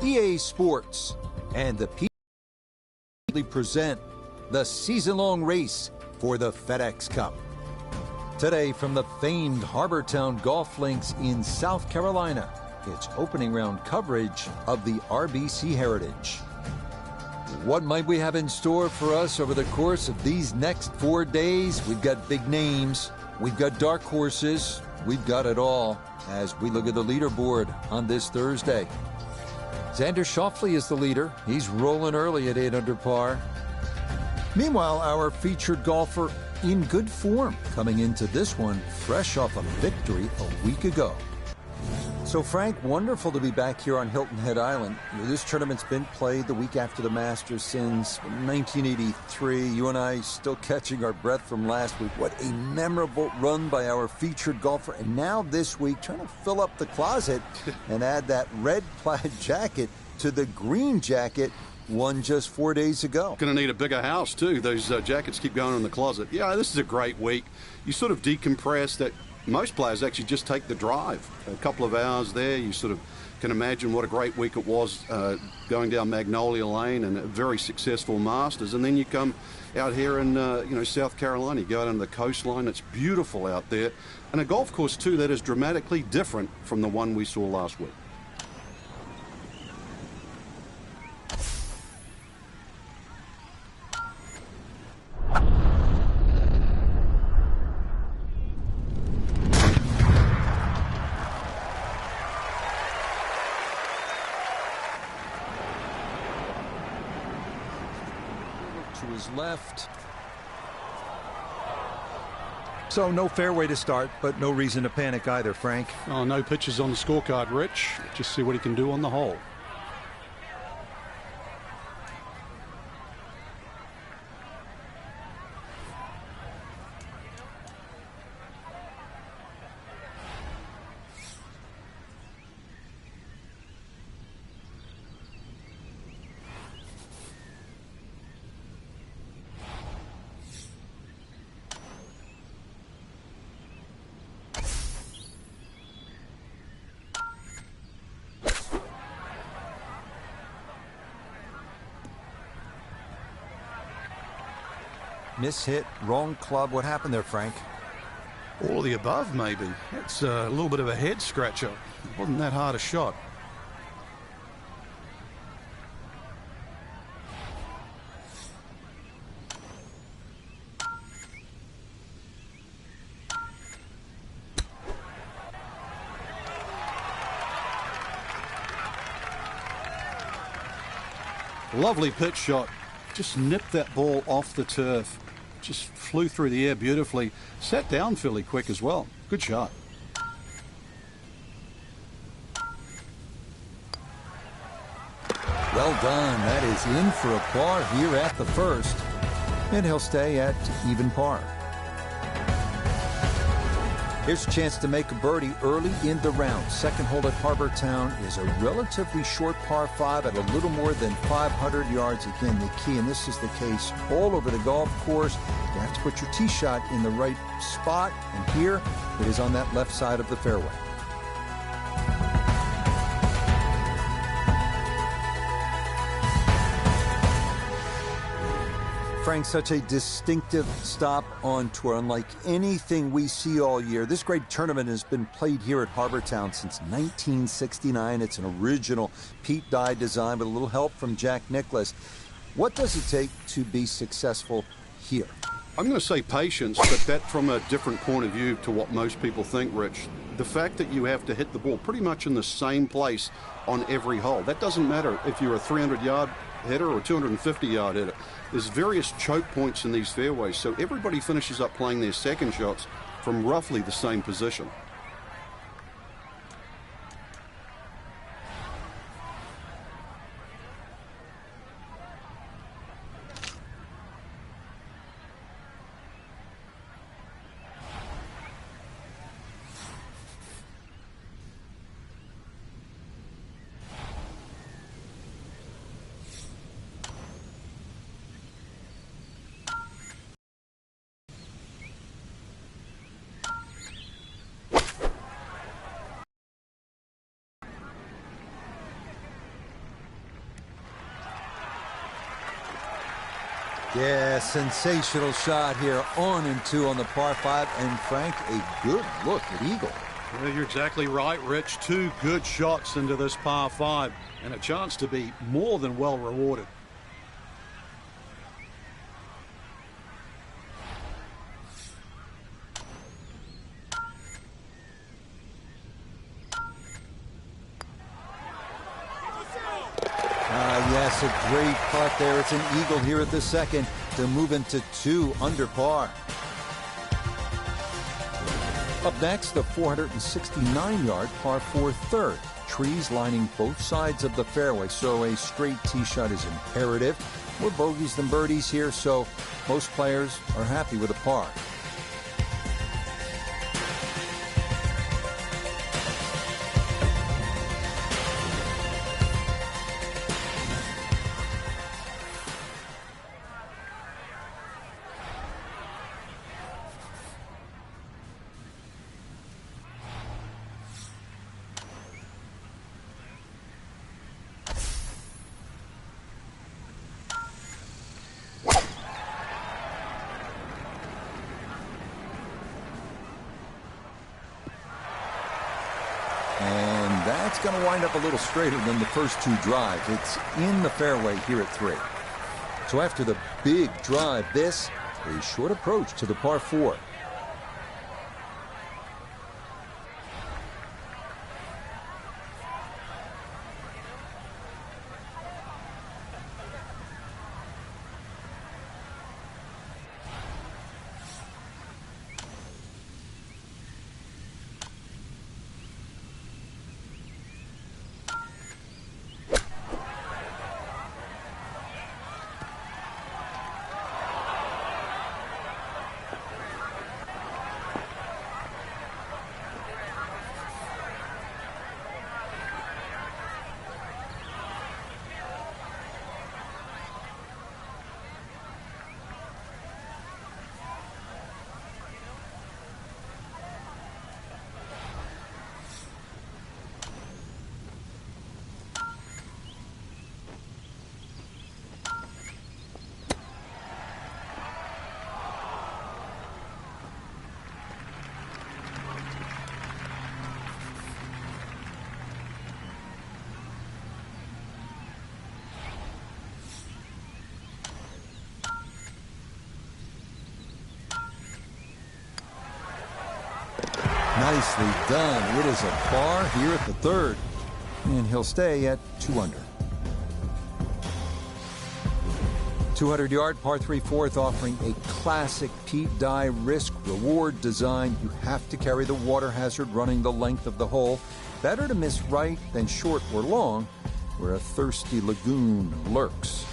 EA Sports and the PGA present the season-long race for the FedEx Cup. Today from the famed Harbortown Golf Links in South Carolina, it's opening round coverage of the RBC Heritage. What might we have in store for us over the course of these next 4 days? We've got big names, we've got dark horses, we've got it all as we look at the leaderboard on this Thursday. Xander Schauffele is the leader. He's rolling early at 8 under par. Meanwhile, our featured golfer in good form coming into this one fresh off a victory a week ago. So Frank, wonderful to be back here on Hilton Head Island. This tournament's been played the week after the Masters since 1983. You and I still catching our breath from last week. What a memorable run by our featured golfer. And now this week, trying to fill up the closet and add that red plaid jacket to the green jacket won just 4 days ago. Going to need a bigger house, too. Those jackets keep going in the closet. Yeah, this is a great week. You sort of decompress that. Most players actually just take the drive. A couple of hours there, you sort of can imagine what a great week it was going down Magnolia Lane and a very successful Masters. And then you come out here in South Carolina, you go out on the coastline. It's beautiful out there. And a golf course, too, that is dramatically different from the one we saw last week. To his left. So no fairway to start, but no reason to panic either, Frank. Oh, no pitches on the scorecard, Rich. Just see what he can do on the hole. Mishit, wrong club. What happened there, Frank? All of the above, maybe. It's a little bit of a head scratcher. It wasn't that hard a shot. Lovely pitch shot. Just nipped that ball off the turf. Just flew through the air beautifully. Sat down fairly quick as well. Good shot. Well done. That is in for a par here at the first. And he'll stay at even par. Here's a chance to make a birdie early in the round. Second hole at Harbortown is a relatively short par 5 at a little more than 500 yards. Again, the key, and this is the case all over the golf course, you have to put your tee shot in the right spot, and here it is on that left side of the fairway. Frank, such a distinctive stop on tour, unlike anything we see all year. This great tournament has been played here at Harbortown since 1969. It's an original Pete Dye design with a little help from Jack Nicklaus. What does it take to be successful here? I'm going to say patience, but that from a different point of view to what most people think, Rich. The fact that you have to hit the ball pretty much in the same place on every hole. That doesn't matter if you're a 300-yard hitter or a 250-yard hitter. There's various choke points in these fairways, so everybody finishes up playing their second shots from roughly the same position. Yeah, sensational shot here, on and two on the par 5, and Frank, a good look at eagle. Well, you're exactly right, Rich. Two good shots into this par 5, and a chance to be more than well rewarded. Yes, a great putt there. It's an eagle here at the second to move into 2 under par. Up next, the 469-yard par 4 third. Trees lining both sides of the fairway, so a straight tee shot is imperative. More bogeys than birdies here, so most players are happy with a par. And that's going to wind up a little straighter than the first 2 drives. It's in the fairway here at 3. So after the big drive, this, a short approach to the par 4. Nicely done. It is a par here at the third, and he'll stay at 2 under. 200-yard par 3 fourth, offering a classic Pete Dye risk-reward design. You have to carry the water hazard running the length of the hole. Better to miss right than short or long, where a thirsty lagoon lurks.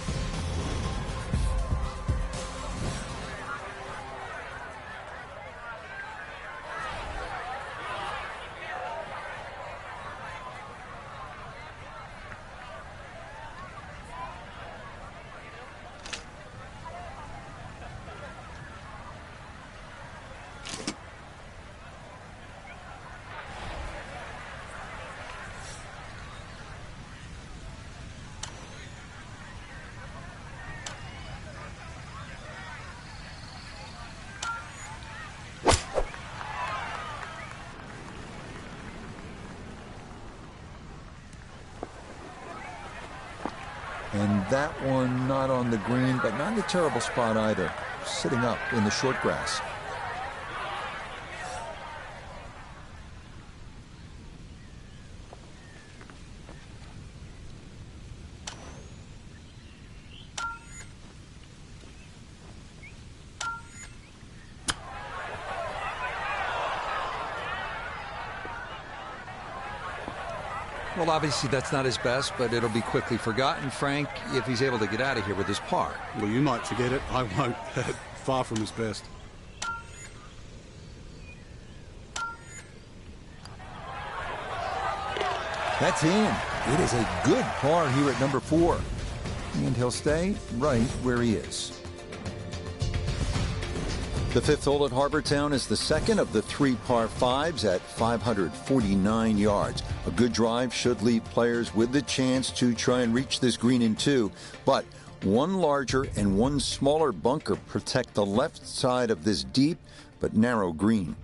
And that one not on the green, but not in a terrible spot either. Sitting up in the short grass. Well, obviously that's not his best, but it'll be quickly forgotten, Frank, if he's able to get out of here with his par. Well, you might forget it. I won't. Far from his best. That's in. It is a good par here at number 4. And he'll stay right where he is. The 5th hole at Harbor Town is the second of the 3 par 5s at 549 yards. A good drive should leave players with the chance to try and reach this green in 2. But One larger and one smaller bunker protect the left side of this deep but narrow green.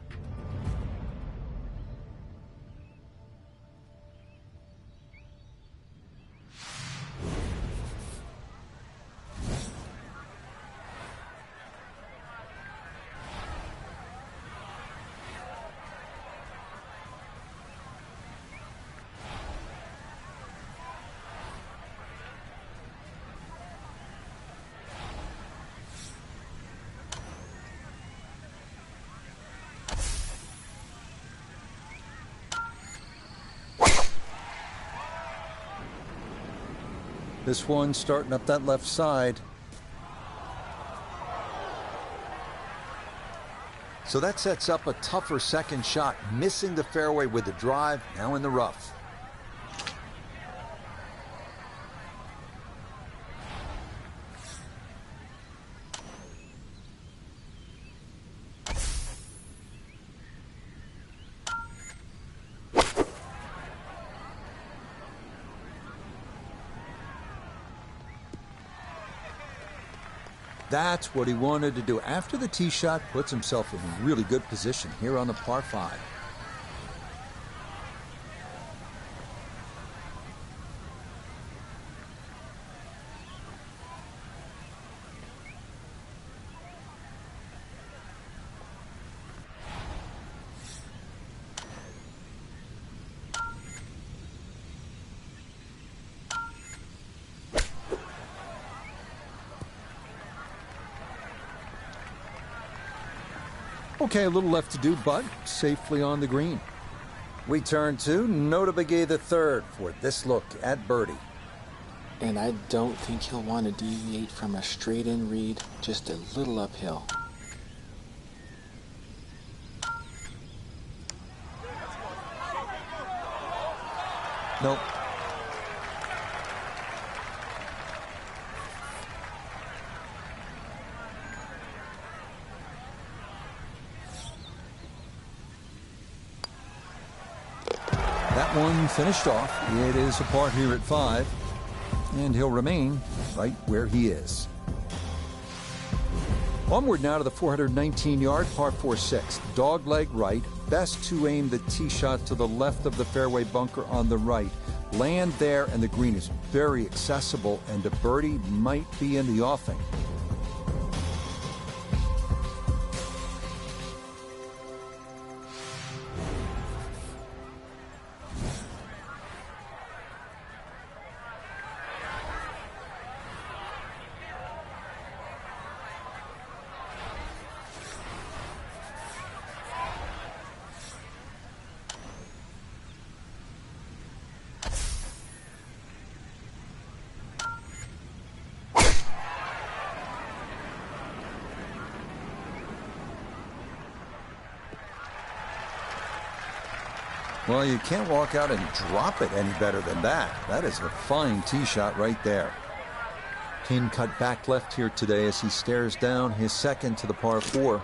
This one starting up that left side. So that sets up a tougher second shot, missing the fairway with the drive, now in the rough. That's what he wanted to do. After the tee shot, puts himself in a really good position here on the par 5. Okay, a little left to do, but safely on the green. We turn to RBG the third for this look at birdie. And I don't think he'll want to deviate from a straight-in read, just a little uphill. Nope. That one finished off. It is a par here at 5, and he'll remain right where he is. Onward now to the 419-yard par 4-6. Dog leg right. Best to aim the tee shot to the left of the fairway bunker on the right. Land there, and the green is very accessible, and a birdie might be in the offing. Well, you can't walk out and drop it any better than that. That is a fine tee shot right there. Pin cut back left here today as he stares down his second to the par 4.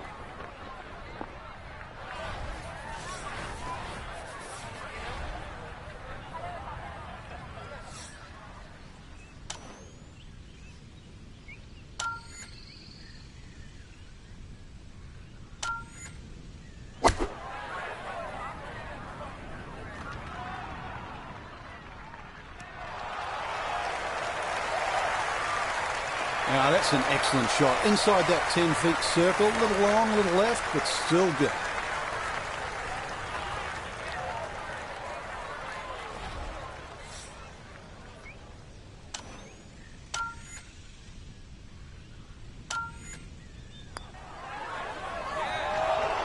Now, that's an excellent shot. Inside that 10-feet circle, a little long, a little left, but still good.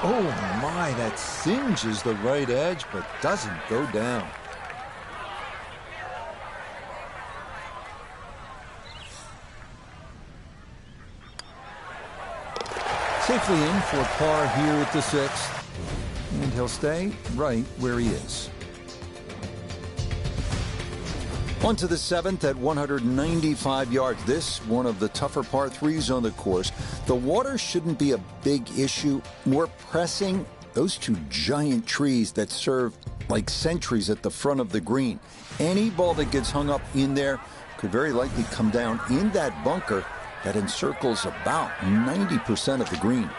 Oh my, that singes the right edge, but doesn't go down. Safely in for par here at the 6th, and he'll stay right where he is. On to the 7th at 195 yards. This one of the tougher par 3s on the course. The water shouldn't be a big issue. More pressing, those two giant trees that serve like sentries at the front of the green. Any ball that gets hung up in there could very likely come down in that bunker that encircles about 90% of the green.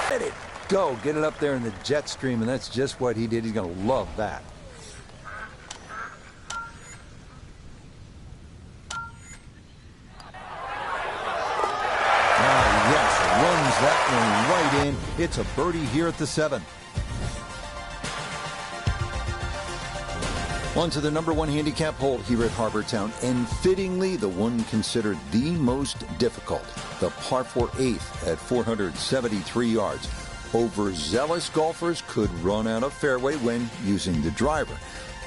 Let it go. Get it up there in the jet stream, and that's just what he did. He's going to love that. Yes, runs that one right in. It's a birdie here at the 7th. On to the number 1 handicap hole here at Harbour Town, and fittingly the one considered the most difficult, the par 4 8th at 473 yards. Overzealous golfers could run out of fairway when using the driver,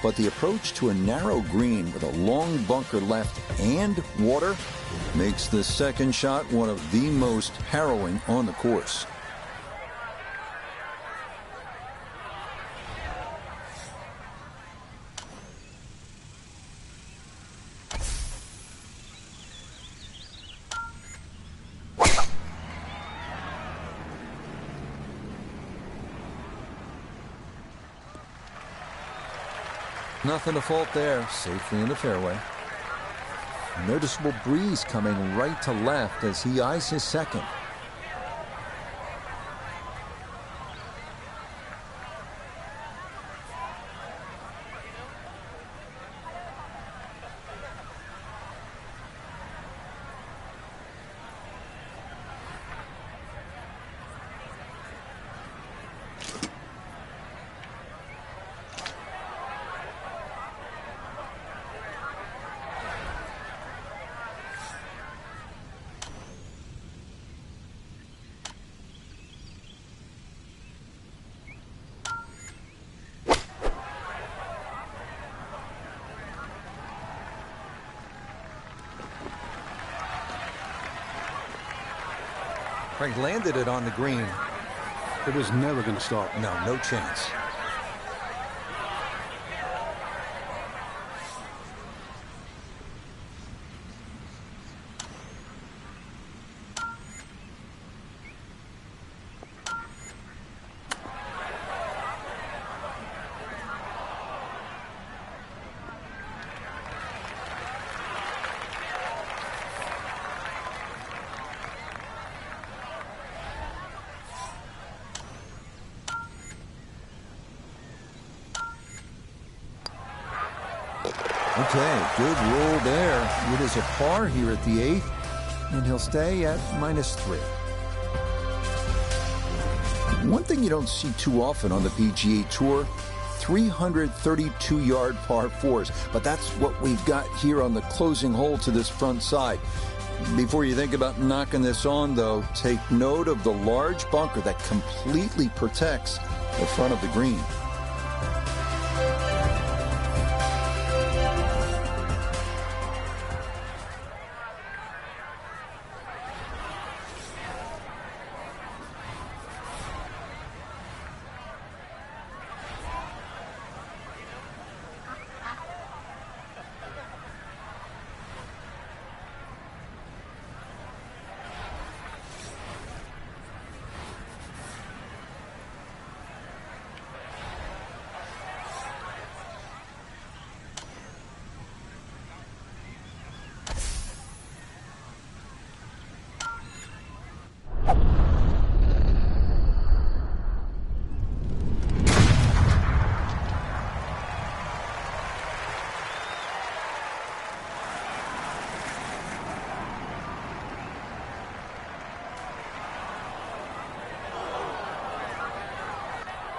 but the approach to a narrow green with a long bunker left and water makes the second shot one of the most harrowing on the course. Nothing to fault there, safely in the fairway. Noticeable breeze coming right to left as he eyes his second. Frank landed it on the green. It was never going to stop. No chance. Okay, good roll there. It is a par here at the 8th, and he'll stay at -3. One thing you don't see too often on the PGA Tour, 332-yard par 4s, but that's what we've got here on the closing hole to this front side. Before you think about knocking this on, though, take note of the large bunker that completely protects the front of the green.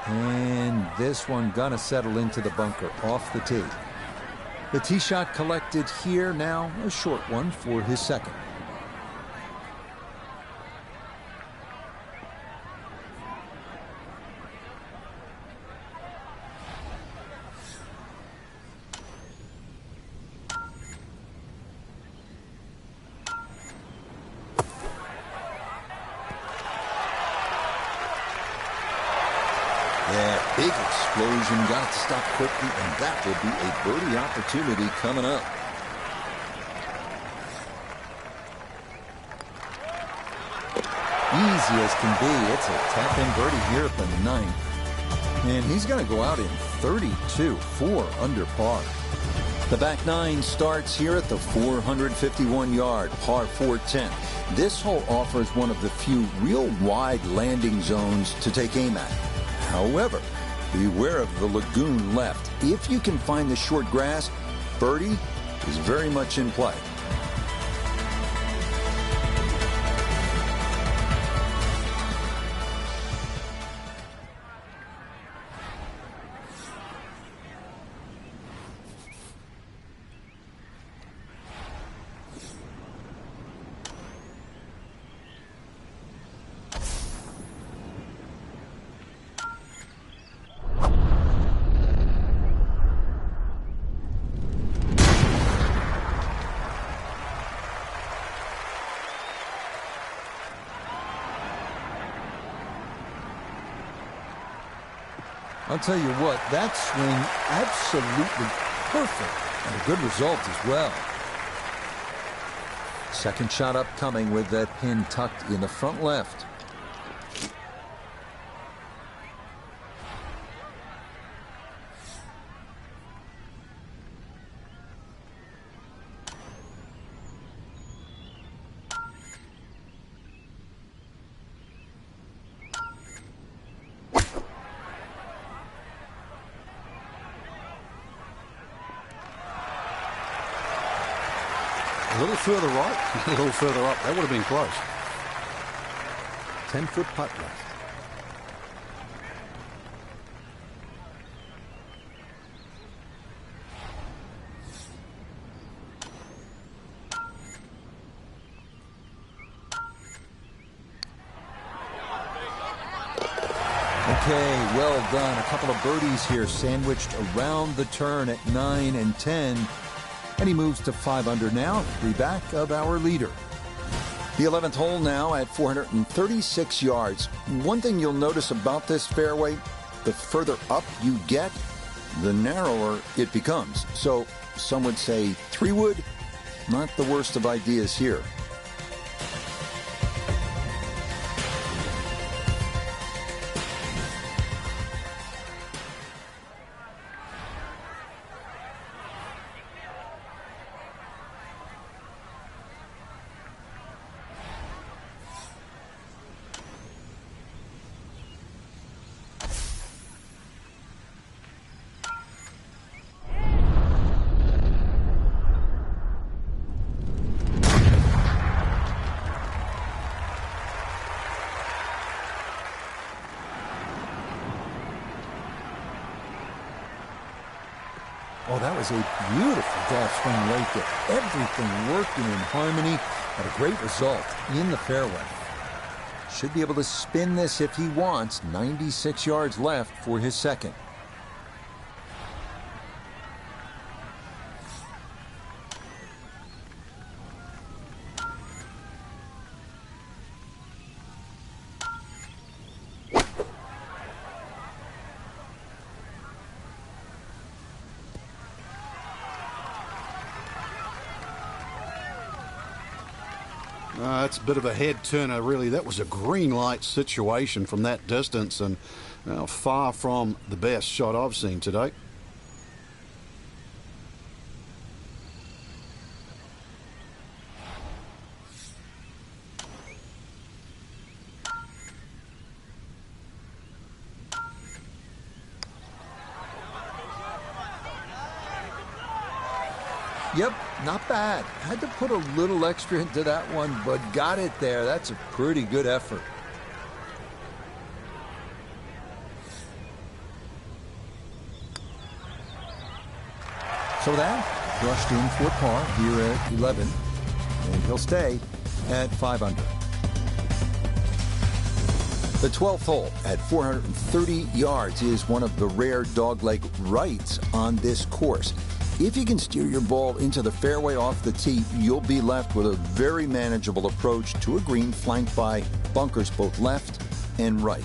And this one gonna settle into the bunker off the tee. The tee shot collected here, now a short one for his second. Yeah, big explosion. Got it to stop quickly, and that will be a birdie opportunity coming up. Easy as can be. It's a tap-in birdie here at the 9th. And he's going to go out in 32, 4 under par. The back 9 starts here at the 451-yard par 410. This hole offers one of the few real wide landing zones to take aim at. However, beware of the lagoon left. If you can find the short grass, birdie is very much in play. I'll tell you what, that swing absolutely perfect, and a good result as well. Second shot upcoming with that pin tucked in the front left. A little further right, a little further up. That would have been close. 10-foot putt left. Okay, well done. A couple of birdies here sandwiched around the turn at 9 and 10. And he moves to 5 under now, 3 back of our leader. The 11th hole now at 436 yards. One thing you'll notice about this fairway, the further up you get, the narrower it becomes. So some would say 3-wood, not the worst of ideas here. Oh, that was a beautiful golf swing right there. Everything working in harmony, and a great result in the fairway. Should be able to spin this if he wants. 96 yards left for his second. That's a bit of a head turner, really. That was a green light situation from that distance, and far from the best shot I've seen today. Yep, not bad. Had to put a little extra into that one, but got it there. That's a pretty good effort. So that brushed in for par here at 11, and he'll stay at 5 under. The 12th hole at 430 yards is one of the rare dogleg rights on this course. If you can steer your ball into the fairway off the tee, you'll be left with a very manageable approach to a green flanked by bunkers both left and right.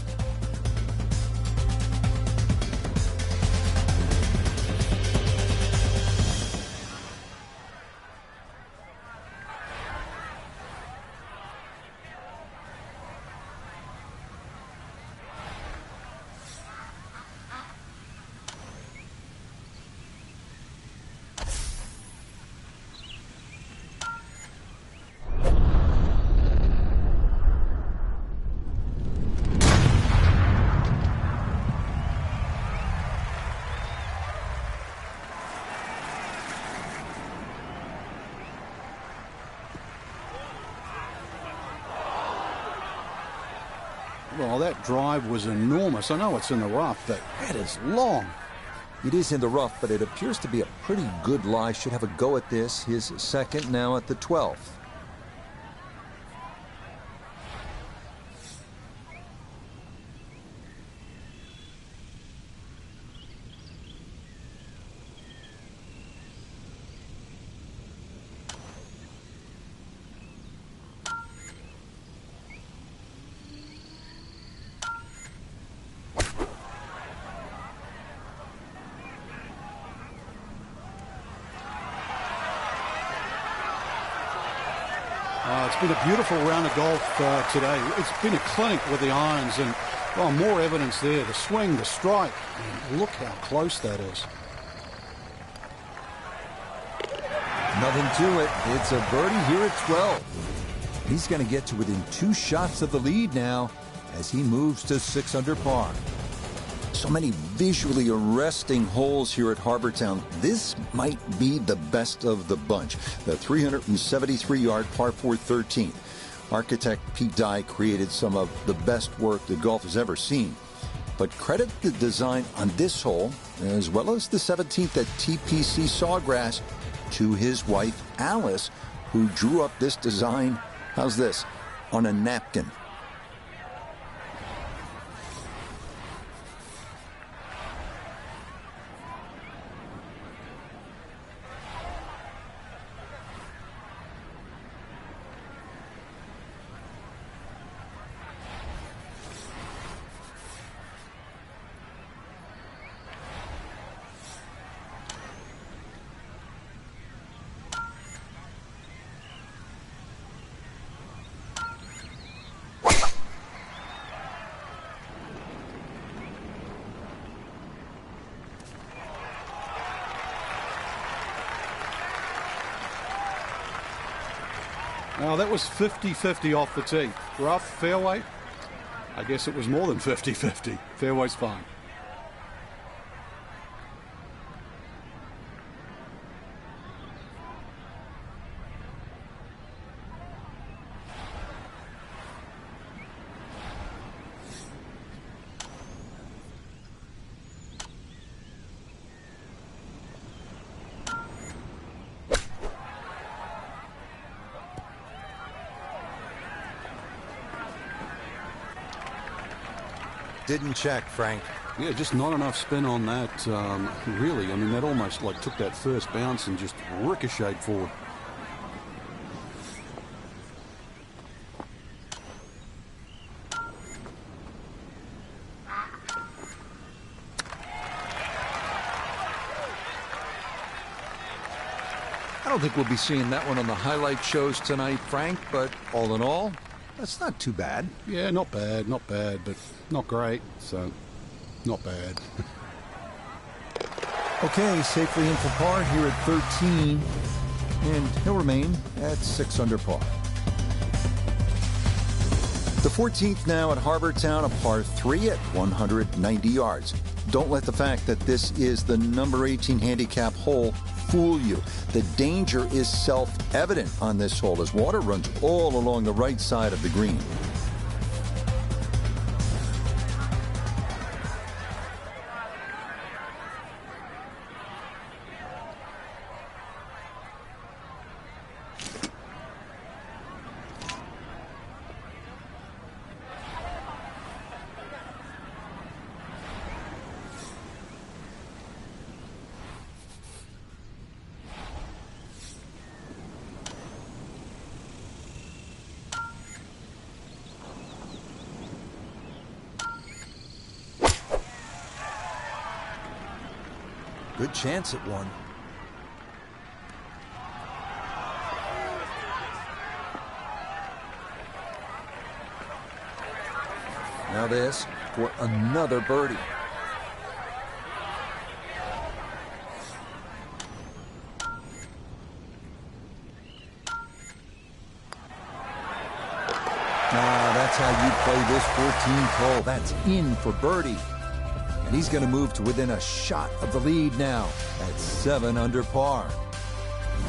Well, that drive was enormous. I know it's in the rough, but that is long. It is in the rough, but it appears to be a pretty good lie. Should have a go at this. His second now at the 12th. It's been a beautiful round of golf today. It's been a clinic with the irons, and more evidence there. The swing, the strike, and look how close that is. Nothing to it. It's a birdie here at 12. He's going to get to within 2 shots of the lead now as he moves to 6 under par. So many visually arresting holes here at Harbortown. This might be the best of the bunch. The 373-yard par 4 13th. Architect Pete Dye created some of the best work that golf has ever seen. But credit the design on this hole, as well as the 17th at TPC Sawgrass, to his wife, Alice, who drew up this design, how's this, on a napkin. Now, that was 50-50 off the tee. Rough, fairway. I guess it was more than 50-50. Fairway's fine. Didn't check, Frank. Yeah, just not enough spin on that, really. I mean, that almost like took that first bounce and just ricocheted forward. I don't think we'll be seeing that one on the highlight shows tonight, Frank, but all in all, that's not too bad. Yeah, not bad, but not great, so not bad. Okay, safely in for par here at 13, and he'll remain at 6 under par. The 14th now at Harbortown, a par 3 at 190 yards. Don't let the fact that this is the number 18 handicap hole fool you. The danger is self-evident on this hole as water runs all along the right side of the green. Good chance at one. Now this for another birdie. That's how you play this 14th hole. That's in for birdie. And he's going to move to within a shot of the lead now at 7 under par.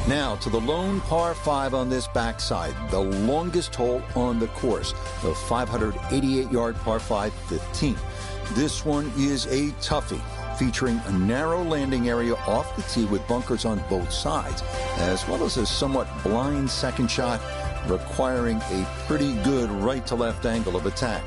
Now to the lone par 5 on this backside, the longest hole on the course, the 588-yard par 5 15th. This one is a toughie, featuring a narrow landing area off the tee with bunkers on both sides, as well as a somewhat blind second shot requiring a pretty good right-to-left angle of attack.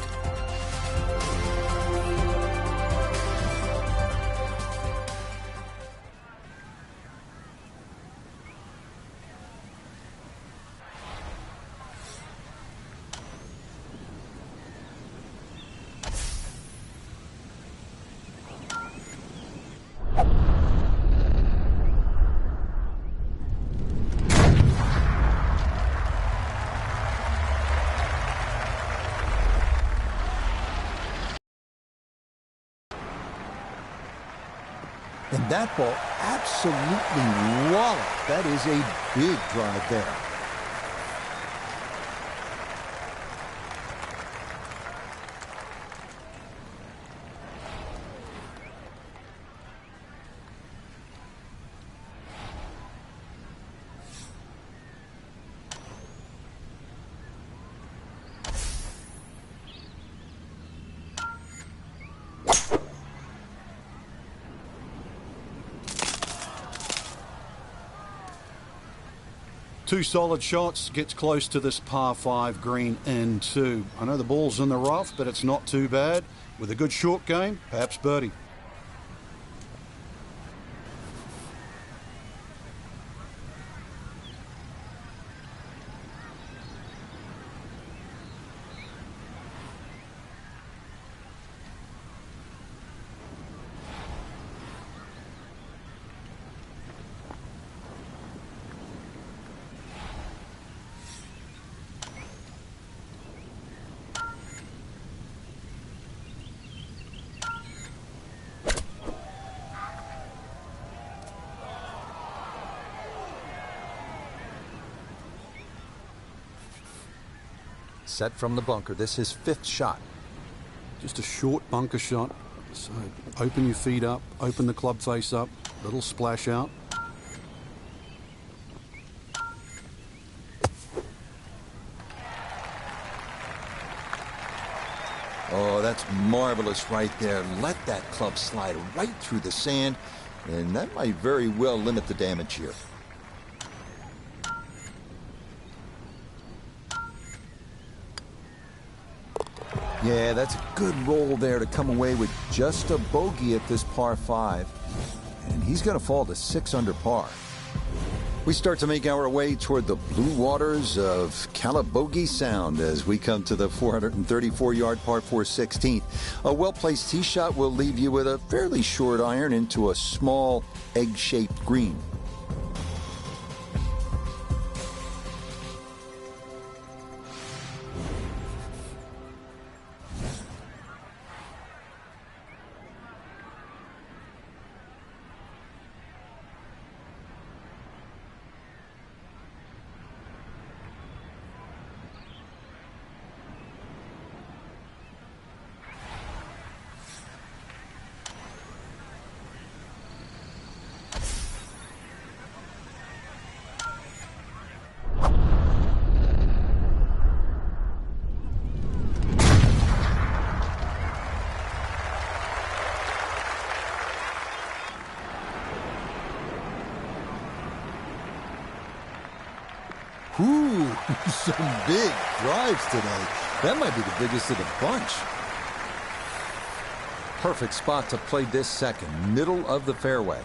And that ball absolutely walloped. That is a big drive there. Two solid shots, gets close to this par 5 green in 2. I know the ball's in the rough, but it's not too bad. With a good short game, perhaps birdie. Set from the bunker. This is 5th shot. Just a short bunker shot. So open your feet up, open the club face up, little splash out. Oh, that's marvelous right there. Let that club slide right through the sand, and that might very well limit the damage here. Yeah, that's a good roll there to come away with just a bogey at this par 5. And he's going to fall to 6 under par. We start to make our way toward the blue waters of Calabogie Sound as we come to the 434-yard par 4 16th. A well-placed tee shot will leave you with a fairly short iron into a small egg-shaped green. Ooh, some big drives today. That might be the biggest of the bunch. Perfect spot to play this second, middle of the fairway.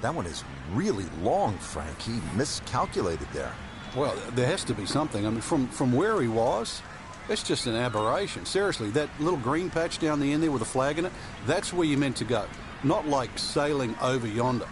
That one is really long, Frank. He miscalculated there. Well, there has to be something. I mean, from where he was, It's just an aberration. Seriously, that little green patch down the end there with a flag in it, that's where you're meant to go. Not like sailing over yonder.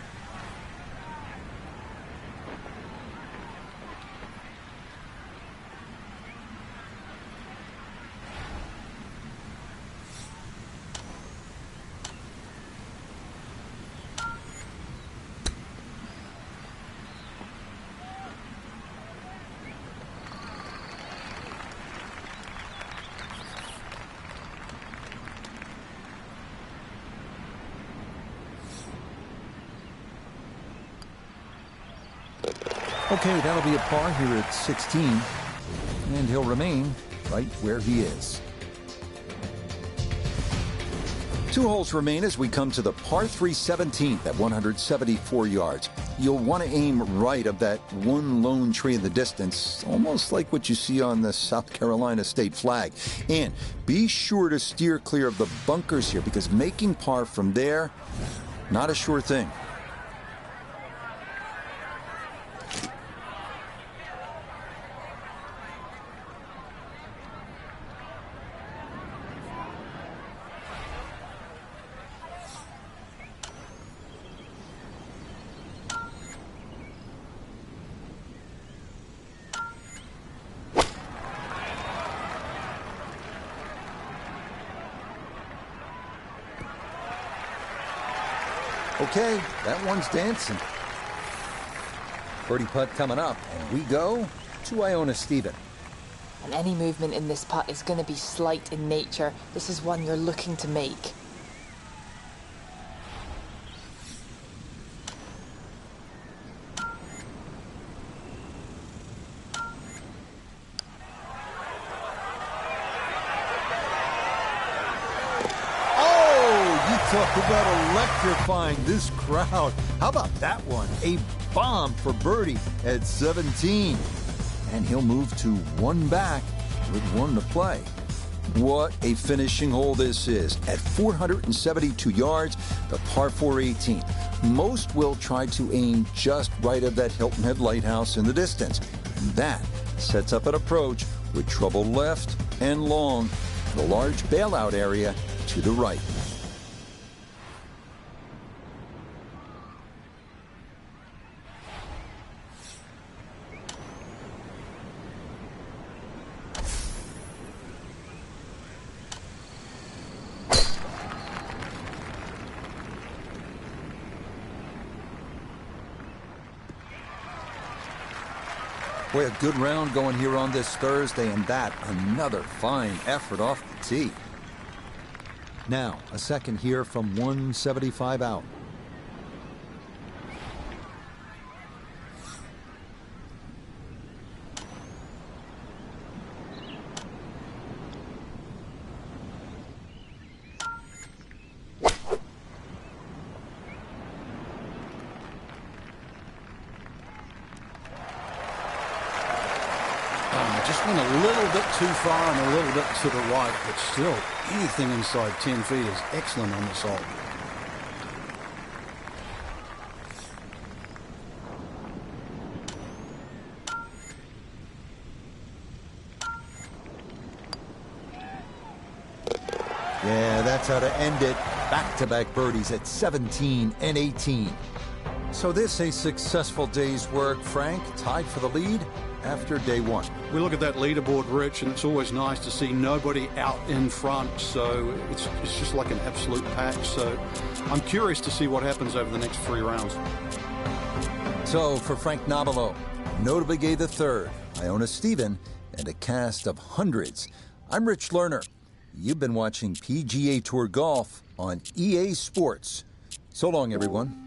Okay, that'll be a par here at 16, and he'll remain right where he is. 2 holes remain as we come to the par 3 17th at 174 yards. You'll want to aim right of that one lone tree in the distance, almost like what you see on the South Carolina state flag. And be sure to steer clear of the bunkers here, because making par from there, not a sure thing. Okay, that one's dancing. Birdie putt coming up, and we go to Iona Stephen. And any movement in this putt is going to be slight in nature. This is one you're looking to make. Talk about electrifying this crowd. How about that one? A bomb for birdie at 17. And he'll move to 1 back with 1 to play. What a finishing hole this is. At 472 yards, the par 4 18. Most will try to aim just right of that Hilton Head Lighthouse in the distance. And that sets up an approach with trouble left and long, and a large bailout area to the right. Boy, a good round going here on this Thursday, and that another fine effort off the tee. Now, a second here from 175 out. Just went a little bit too far and a little bit to the right, but still, anything inside 10 feet is excellent on this hole. Yeah, that's how to end it. Back-to-back birdies at 17 and 18. So this a successful day's work, Frank, tied for the lead after day 1. We look at that leaderboard, Rich, and it's always nice to see nobody out in front, so it's just like an absolute pack. So I'm curious to see what happens over the next 3 rounds. So for Frank Nobilo, notably gave the third, Iona Stephen, and a cast of hundreds, I'm Rich Lerner. You've been watching PGA Tour Golf on EA Sports. So long, everyone.